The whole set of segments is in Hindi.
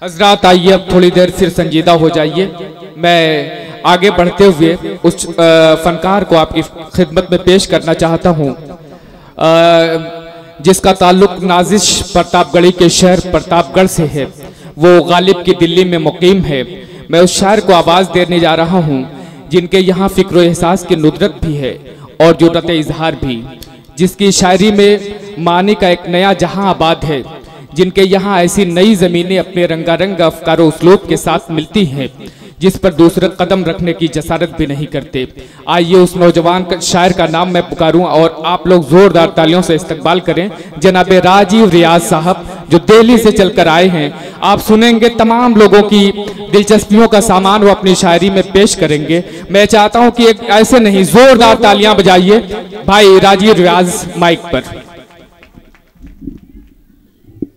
हजरात आइए अब थोड़ी देर फिर संजीदा हो जाइए। मैं आगे बढ़ते हुए उस फनकार को आपकी खिदमत में पेश करना चाहता हूँ जिसका ताल्लुक नाजिश प्रतापगढ़ी के शहर प्रतापगढ़ से है। वो गालिब की दिल्ली में मुकीम है। मैं उस शायर को आवाज़ देने जा रहा हूँ जिनके यहाँ फ़िक्र व एहसास की नुदरत भी है और जुर्रत इजहार भी, जिसकी शायरी में मानी का एक नया जहां आबाद है, जिनके यहाँ ऐसी नई ज़मीनें अपने रंगारंग अफकार व उसलूब के साथ मिलती हैं जिस पर दूसरे कदम रखने की जसारत भी नहीं करते। आइए उस नौजवान शायर का नाम मैं पुकारूं और आप लोग जोरदार तालियों से इस्तकबाल करें। जनाब राजीव रियाज साहब जो दिल्ली से चलकर आए हैं। आप सुनेंगे तमाम लोगों की दिलचस्पियों का सामान वो अपनी शायरी में पेश करेंगे। मैं चाहता हूं कि एक ऐसे नहीं, जोरदार तालियां बजाइए भाई राजीव रियाज माइक पर।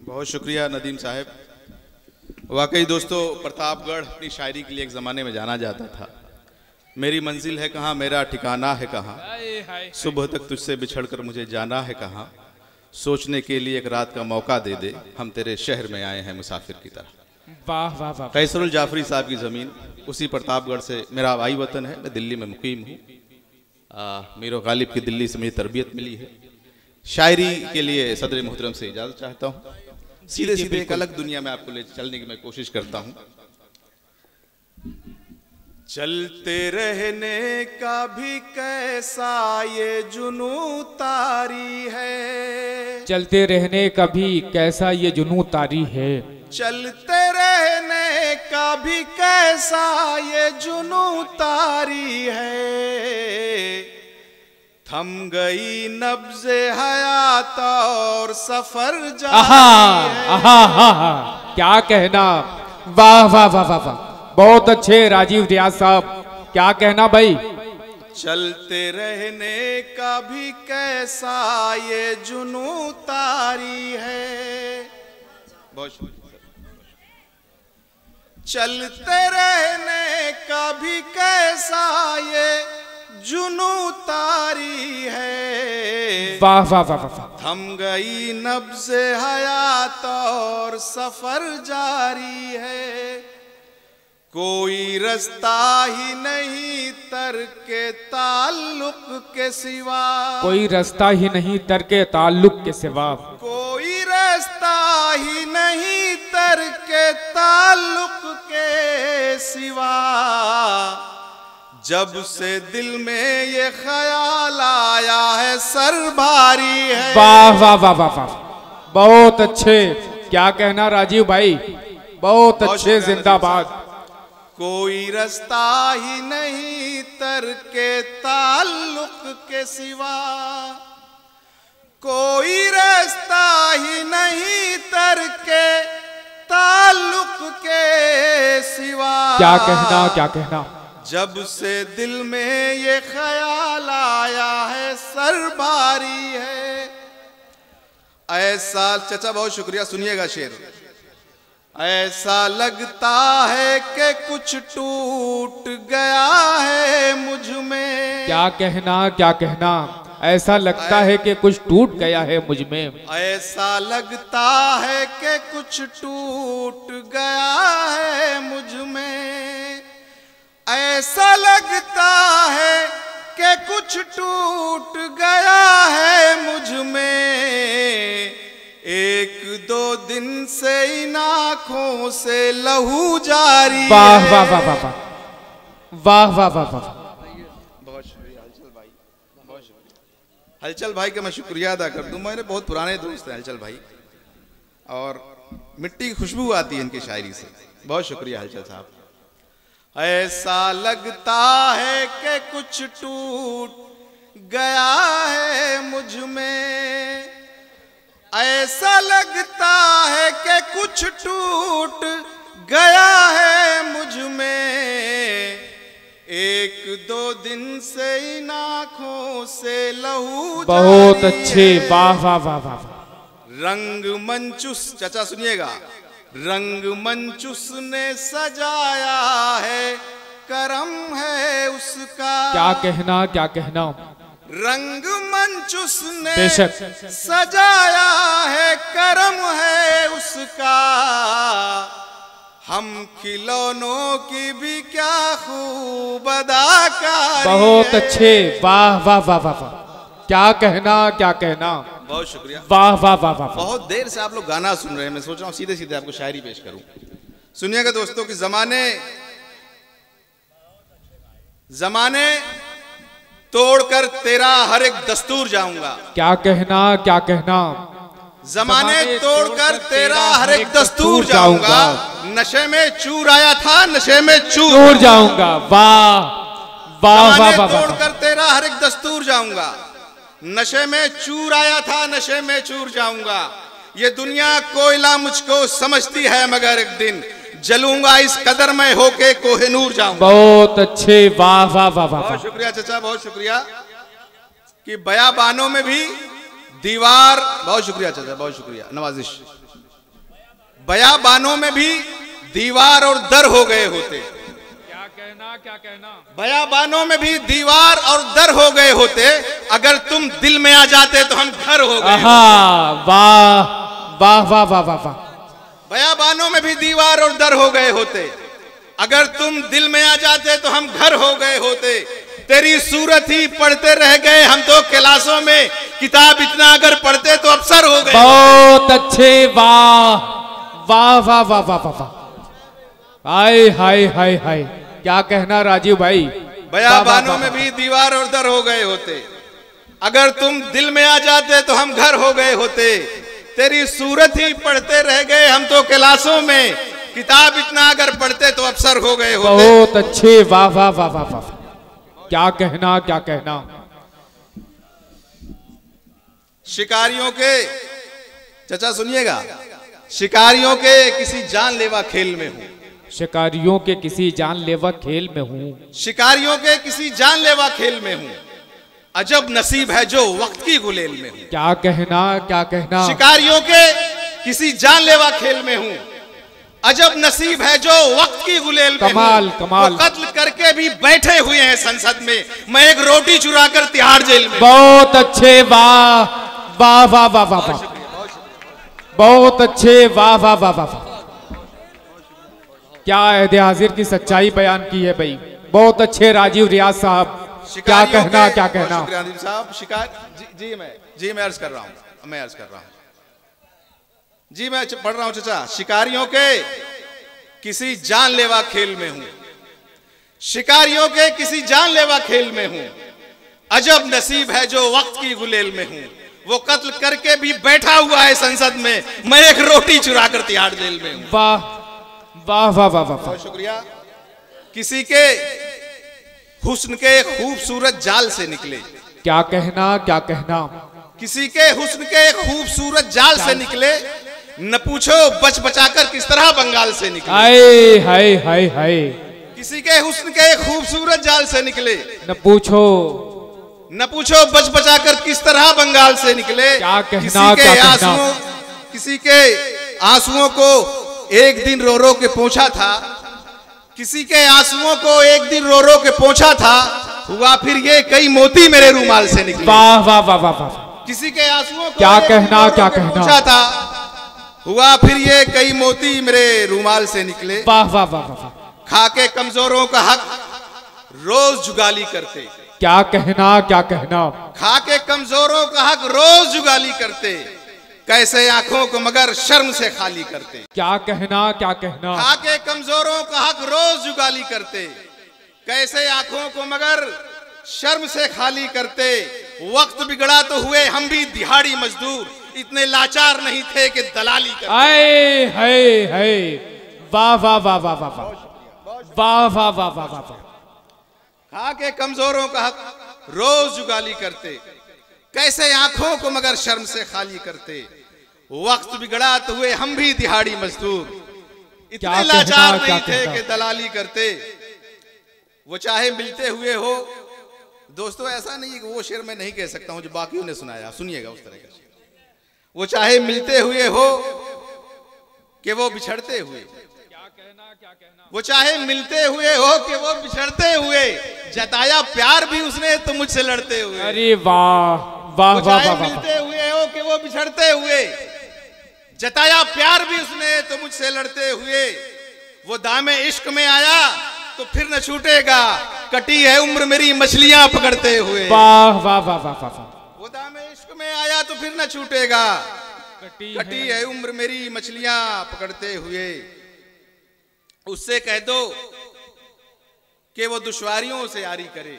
बहुत शुक्रिया नदीम साहब। वाकई दोस्तों, प्रतापगढ़ अपनी शायरी के लिए एक ज़माने में जाना जाता था। मेरी मंजिल है कहाँ, मेरा ठिकाना है कहाँ, सुबह तक तुझसे बिछड़कर मुझे जाना है कहाँ, सोचने के लिए एक रात का मौका दे दे, हम तेरे शहर में आए हैं मुसाफिर की तरह। वाह वाह वाह। कैसरुल जाफरी साहब की ज़मीन उसी प्रतापगढ़ से मेरा भाई वतन है। मैं दिल्ली में मुकीम हूँ। मीर गालिब की दिल्ली से मेरी तरबियत मिली है। शायरी के लिए सदर मोहतरम से इजाज़त चाहता हूँ। सीधे सीधे एक अलग दुनिया में आपको ले चलने की मैं कोशिश करता हूं। चलते रहने का भी कैसा ये जुनू तारी है, चलते रहने का भी कैसा ये जुनू तारी है, चलते रहने का भी कैसा ये जुनू तारी है, थम गई नब्ज़े हयात और सफर जारी है। क्या कहना, वाह वाह वाह वाह वाह, बहुत अच्छे राजीव रियाज साहब, क्या कहना भाई। चलते रहने का भी कैसा ये जुनू तारी है, बहुत चलते रहने का भी कैसा ये जुनू तारी है, वाह वाह वाह वाह, थम गई नब्ज़े हयात और सफर जारी है, कोई रास्ता ही नहीं तरके ताल्लुक के सिवा, कोई रास्ता ही नहीं तरके ताल्लुक के सिवा, कोई रास्ता ही नहीं तरके ताल्लुक के सिवा, जब से दिल में ये ख्याल आया है सर भारी है। वाह वाह वाह वाह वाह, बहुत अच्छे, क्या कहना राजीव भाई, बहुत अच्छे, जिंदाबाद। कोई रास्ता ही नहीं तरके ताल्लुक के सिवा, कोई रास्ता ही नहीं तरके ताल्लुक के सिवा, क्या कहना, क्या कहना। जब से दिल में ये ख्याल आया है सर भारी है, ऐसा, चाचा बहुत शुक्रिया, सुनिएगा शेर। ऐसा लगता है कि कुछ टूट गया है मुझ में, क्या कहना, क्या कहना, ऐसा लगता है कि कुछ टूट गया है मुझ में, ऐसा लगता है कि कुछ टूट गया है मुझ में, ऐसा लगता है कि कुछ टूट गया है मुझ में, एक दो दिन से इन आँखों से लहू जारी है। वाह वाह वाह वाह वाह वाह वाह वाह, बहुत शुक्रिया हलचल भाई, बहुत शुक्रिया हलचल भाई का मैं शुक्रिया अदा कर दूं। मेरे बहुत पुराने दोस्त हैं हलचल भाई, और मिट्टी की खुशबू आती है इनकी शायरी से। बहुत शुक्रिया हलचल साहब। ऐसा लगता है कि कुछ टूट गया है मुझ में, ऐसा लगता है कि कुछ टूट गया है मुझ में, एक दो दिन से इन आँखों से लहू बहुत अच्छे, वाह वाह वाह वाह। रंग मंचुस, चाचा सुनिएगा, रंग मंचुस ने सजाया है, करम है उसका। क्या कहना, क्या कहना। रंग मंच उसने बेशक सजाया है, करम है उसका। हम खिलौनों की भी क्या खूब अदाकारी। बहुत अच्छे, वाह वाह वाह वाह वाह, क्या कहना क्या कहना, बहुत शुक्रिया, वाह वाह वाह वाह। बहुत देर से आप लोग गाना सुन रहे हैं, मैं सोच रहा हूँ सीधे सीधे आपको शायरी पेश करूं। सुनिएगा दोस्तों कि जमाने तोड़कर तेरा हर एक दस्तूर जाऊंगा। क्या कहना क्या कहना, जमाने तोड़कर तेरा हर एक दस्तूर जाऊंगा। नशे में चूर आया था, नशे में चूर जाऊंगा, वाह वाह वाह वाह। तोड़कर तेरा हर एक दस्तूर जाऊंगा। नशे में चूर आया था, नशे में चूर जाऊंगा। ये दुनिया कोयला मुझको समझती है, मगर एक दिन जलूंगा इस कदर में होके कोहिनूर जाऊंगा। बहुत अच्छे, वाह वाह वाह वाह। बहुत शुक्रिया चाचा, बहुत शुक्रिया। कि बयाबानों में भी दीवार, बहुत शुक्रिया चाचा, बहुत शुक्रिया, नवाजिश। बयाबानों में भी दीवार और दर हो गए होते। क्या कहना क्या कहना, बयाबानों में भी दीवार और दर हो गए होते। अगर तुम दिल में आ जाते तो हम घर हो गए। वाह वाह वाह वाह वाह वाह। बयाबानों में भी दीवार और दर हो गए होते। अगर तुम दिल में आ जाते तो हम घर हो गए होते। तेरी सूरत ही पढ़ते रह गए हम तो क्लासों में। किताब इतना अगर पढ़ते तो अफसर हो गए। बहुत अच्छे, वाह वाह वाह वाह वाह वाह। हाय हाय हाय हाय, क्या कहना राजीव भाई। बयाबानों में भी दीवार और दर हो गए होते। अगर तुम दिल में आ जाते तो हम घर हो गए होते। तेरी सूरत ही पढ़ते रह गए हम तो क्लासों में। किताब इतना अगर पढ़ते तो अफसर हो गए होते। बहुत अच्छे, वाह वाह वाह वाह वाह, क्या कहना क्या कहना। शिकारियों के, चाचा सुनिएगा, शिकारियों के किसी जानलेवा खेल में हूं। शिकारियों के किसी जानलेवा खेल में हूं। शिकारियों के किसी जानलेवा खेल में हूं। अजब नसीब है जो वक्त की गुलेल में हूं। क्या कहना क्या कहना। शिकारियों के किसी जानलेवा खेल में हूं। अजब नसीब है जो वक्त की गुलेल में कमाल हूं। कमाल। वो कत्ल करके भी बैठे हुए हैं संसद में, मैं एक रोटी चुरा कर तिहाड़ जेल में। बहुत अच्छे, वाह वाह वाह वाह वाह वाह, बहुत अच्छे, वाह वाह वाह वाह। क्या अहद हाजिर की सच्चाई बयान की है भाई, बहुत अच्छे राजीव रियाज साहब, क्या कहना क्या कहना। साहब शिकार जी मैं अर्ज कर रहा हूं, जी मैं पढ़ रहा हूं चाचा। शिकारियों के किसी जानलेवा खेल में हूं। शिकारियों के किसी जानलेवा खेल में हूं। अजब नसीब है जो वक्त की गुलेल में हूं। वो कत्ल करके भी बैठा हुआ है संसद में, मैं एक रोटी चुरा कर तिहाड़ जेल में हूं। वाह वाह वाह वाह वाह, बहुत शुक्रिया। किसी के हुस्न के खूबसूरत जाल से निकले। क्या कहना क्या कहना। किसी के हुस्न के खूबसूरत जाल से निकले। न पूछो बच बचाकर किस तरह बंगाल से निकले। हाय हाय हाय हाय। किसी के हुस्न के खूबसूरत जाल से निकले। न पूछो बच बचाकर किस तरह बंगाल से निकले। क्या कहना क्या कहना। किसी के आंसुओं को एक दिन रो रो के पोंछा था। किसी के आंसुओं को एक दिन रो रो के पोंछा था। हुआ फिर ये कई मोती मेरे रूमाल से निकले। वाह वाह वाह वाह वाह। किसी के आंसुओं को क्या कहना क्या कहना। पोंछा था, हुआ फिर ये कई मोती मेरे रूमाल से निकले। वाह वाह वाह वाह। खाके कमजोरों का हक रोज जुगाली करते। क्या कहना क्या कहना। खाके कमजोरों का हक रोज जुगाली करते। कैसे आंखों को मगर शर्म से खाली करते। क्या कहना क्या कहना। खाके कमजोरों का हक रोज जुगाली करते। कैसे आंखों को मगर शर्म से खाली करते। वक्त बिगड़ा तो हुए हम भी दिहाड़ी मजदूर। इतने लाचार नहीं थे कि दलाली करते। हाय हाय हाय, वाह वाह वाह वाह वाह वाह वाह वाह वाह वाह। खाके कमजोरों का हक रोज जुगाली करते। कैसे आंखों को मगर शर्म से खाली करते। वक्त बिगड़ा तो हुए हम भी दिहाड़ी मजदूर। इतने लाचार नहीं थे कि दलाली करते। वो चाहे मिलते हुए हो। दोस्तों ऐसा नहीं है कि वो शेर मैं नहीं कह सकता हूं जो बाकियों ने सुनाया, सुनिएगा उस तरह का। वो चाहे मिलते हुए हो कि वो बिछड़ते हुए। वो चाहे मिलते हुए हो कि वो बिछड़ते हुए। जताया प्यार भी उसने तो मुझसे लड़ते हुए। अरे वाह वाह वाह वाह। मिलते हुए हो कि वो बिछड़ते हुए। जताया प्यार भी उसने तो मुझसे लड़ते हुए। वो दामे इश्क में आया तो फिर न छूटेगा, कटी है उम्र मेरी मछलियां पकड़ते हुए। वाह वाह वाह वाह वाह। वो दामे इश्क में आया तो फिर न छूटेगा, कटी है उम्र मेरी मछलियां पकड़ते हुए। उससे कह दो कि वो दुश्वारियों से यारी करे,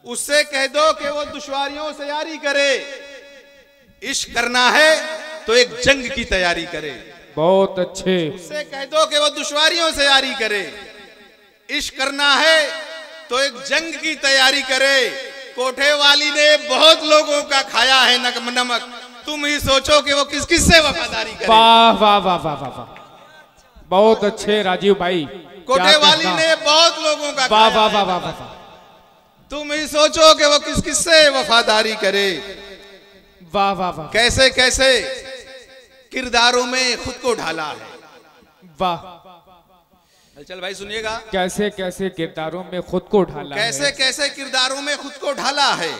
उससे कह दो कि वो दुश्वारियों से यारी करे। इश्क करना है तो एक जंग की तैयारी करे। बहुत अच्छे। उससे कह दो कि वो दुश्वारियों से यारी करे। इश्क करना है तो एक जंग की तैयारी करे। कोठे वाली ने बहुत लोगों का खाया है नमक, तुम ही सोचो कि वो किस किस से वफादारी करे। वाह वाह वाह वाह वाह, बहुत अच्छे राजीव भाई। कोठे वाली ने बहुत लोगों का वाह वाह वाह वाह वाह, तुम ही सोचो कि वो किस किस से वफादारी करे। वाह वाह वाह। कैसे कैसे किरदारों में खुद को ढाला है। वाह। चल भाई सुनिएगा, कैसे कैसे किरदारों में खुद को ढाला कैसे है। कैसे किरदारों में खुद को ढाला है,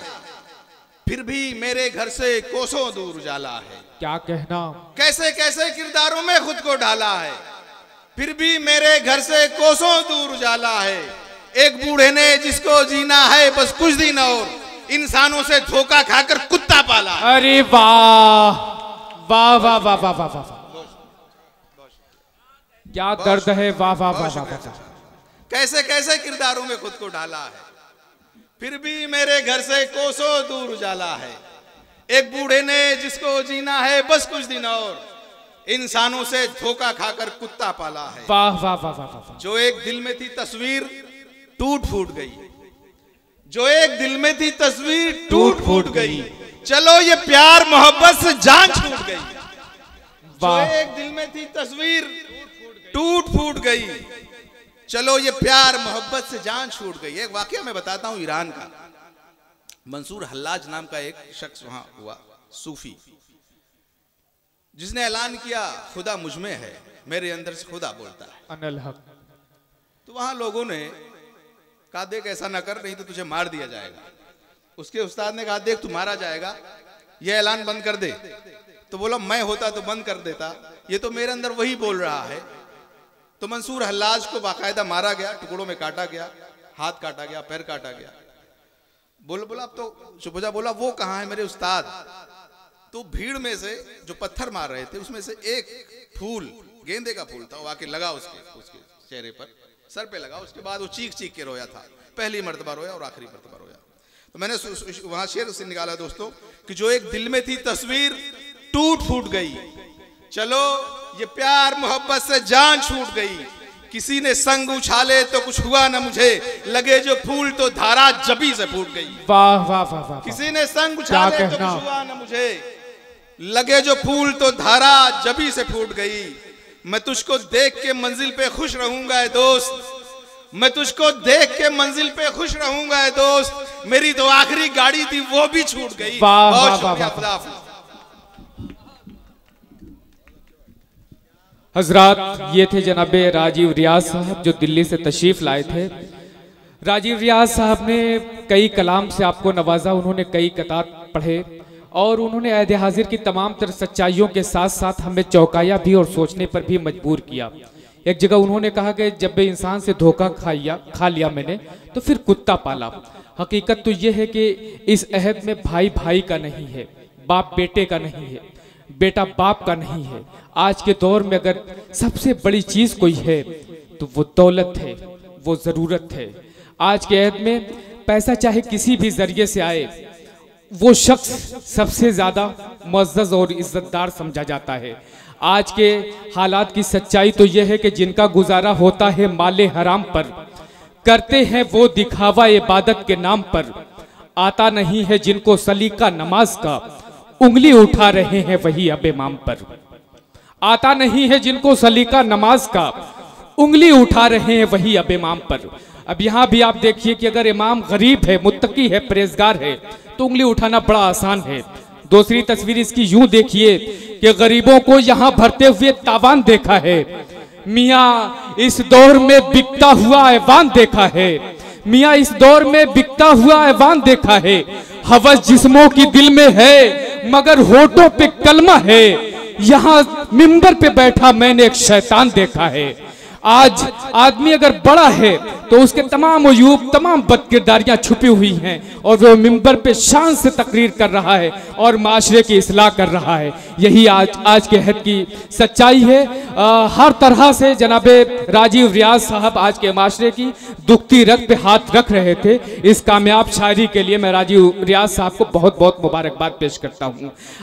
फिर भी मेरे घर से कोसों दूर उजाला है। क्या कहना। कैसे कैसे किरदारों में खुद को ढाला है, फिर भी मेरे घर से कोसों दूर उजाला है। एक बूढ़े ने जिसको जीना है बस कुछ दिन और, इंसानों से धोखा खाकर कुत्ता पाला। अरे वाह वाह वाह वाह वाह वाह वाह, क्या दर्द है। वाह वाह वाह वाह वाह। कैसे कैसे किरदारों में खुद को ढाला है, फिर भी मेरे घर से कोसों दूर उजाला है। एक बूढ़े ने जिसको जीना है बस कुछ दिन और, इंसानों से धोखा खाकर कुत्ता पाला है। वाह वाह वाह वाह वाह। जो एक दिल में थी तस्वीर टूट फूट गई, जो एक दिल में थी तस्वीर टूट फूट गई। चलो ये प्यार मोहब्बत से जान छूट गई। जो एक दिल में थी तस्वीर टूट फूट गई, चलो ये प्यार मोहब्बत से जान छूट गई। एक वाकया मैं बताता हूं ईरान का। मंसूर हल्लाज नाम का एक शख्स वहां हुआ, सूफी, जिसने ऐलान किया खुदा मुझ में है, मेरे अंदर से खुदा बोलता है अनल हक। तो वहां लोगों ने कहा देख ऐसा ना कर नहीं तो तुझे मार दिया जाएगा। उसके उस्ताद ने कहा देख तू मारा जाएगा, ये ऐलान बंद कर दे। तो बोला मैं होता तो बंद कर देता, ये तो मेरे अंदर वही बोल रहा है। तो मंसूर हल्लाज को बाकायदा मारा गया, टुकड़ों में काटा गया, हाथ काटा गया, पैर काटा गया। बोला अब तो चुप हो जा। बोला वो कहाँ है मेरे उस्ताद। तो भीड़ में से जो पत्थर मार रहे थे उसमें से एक फूल, गेंदे का फूल था, वो आके लगा उसके चेहरे पर, सर पे लगा। उसके बाद वो चीख चीख के रोया था, पहली मर्तबा रोया और आखिरी मर्तबा रोया। तो मैंने वहां शेर से निकाला दोस्तों कि जो एक दिल में थी तस्वीर टूट फूट गई, चलो ये प्यार मोहब्बत से जान छूट गई। किसी ने संग उछाले तो कुछ हुआ न मुझे, लगे जो फूल तो धारा जबी से फूट गई। वाह वाह वाह वाह। किसी ने संग उछाले तो कुछ हुआ न मुझे, लगे जो फूल तो धारा जबी से फूट गई। मैं तुझको देख के मंजिल पे खुश रहूंगा ए दोस्त, मैं तुझको देख के मंजिल पे खुश रहूंगा ए दोस्त। मेरी तो आखिरी गाड़ी थी वो भी छूट गई। बहुत शुक्रिया। हजरात, ये थे जनाबे राजीव रियाज साहब जो दिल्ली से तशरीफ लाए थे। राजीव रियाज साहब ने कई कलाम से आपको नवाजा, उन्होंने कई कतार पढ़े और उन्होंने अहद हाजिर की तमाम तरह सच्चाइयों के साथ साथ हमें चौंकाया भी और सोचने पर भी मजबूर किया। एक जगह उन्होंने कहा कि जब इंसान से धोखा खा लिया मैंने तो फिर कुत्ता पाला। हकीकत तो ये है कि इस अहद में भाई भाई का नहीं है, बाप बेटे का नहीं है, बेटा बाप का नहीं है। आज के दौर में अगर सबसे बड़ी चीज कोई है तो वो दौलत है, वो जरूरत है। आज के अहद में पैसा चाहे किसी भी जरिए से आए, वो शख्स सबसे ज्यादा मुअज़्ज़ज़ और इज्जतदार समझा जाता है। आज के हालात की सच्चाई तो यह है कि जिनका गुजारा होता है माले हराम पर, करते हैं वो दिखावा इबादत के नाम पर। आता नहीं है जिनको सलीका नमाज का, उंगली उठा रहे हैं वही अब इमाम पर। आता नहीं है जिनको सलीका नमाज का, उंगली उठा रहे हैं वही अब इमाम पर। अब यहाँ भी आप देखिए कि अगर इमाम गरीब है, मुत्तकी है, परहेजगार है तो उंगली उठाना बड़ा आसान है। दूसरी तस्वीर इसकी यूं देखिए कि गरीबों को यहाँ भरते हुए तावान देखा है, मियाँ इस दौर में बिकता हुआ ऐवान देखा है, मियाँ इस दौर में बिकता हुआ ऐवान देखा है। हवस जिस्मों की दिल में है मगर होठों पे कलमा है, यहाँ मिंबर पे बैठा मैंने एक शैतान देखा है। आज आदमी अगर बड़ा है तो उसके तमाम उयूब, तमाम बदकिरदारियां छुपी हुई हैं और वो मिंबर पे शान से तकरीर कर रहा है और माशरे की इस्लाह कर रहा है। यही आज के हद की सच्चाई है। हर तरह से जनाबे राजीव रियाज साहब आज के माशरे की दुखती रग पे हाथ रख रहे थे। इस कामयाब शायरी के लिए मैं राजीव रियाज साहब को बहुत बहुत मुबारकबाद पेश करता हूँ।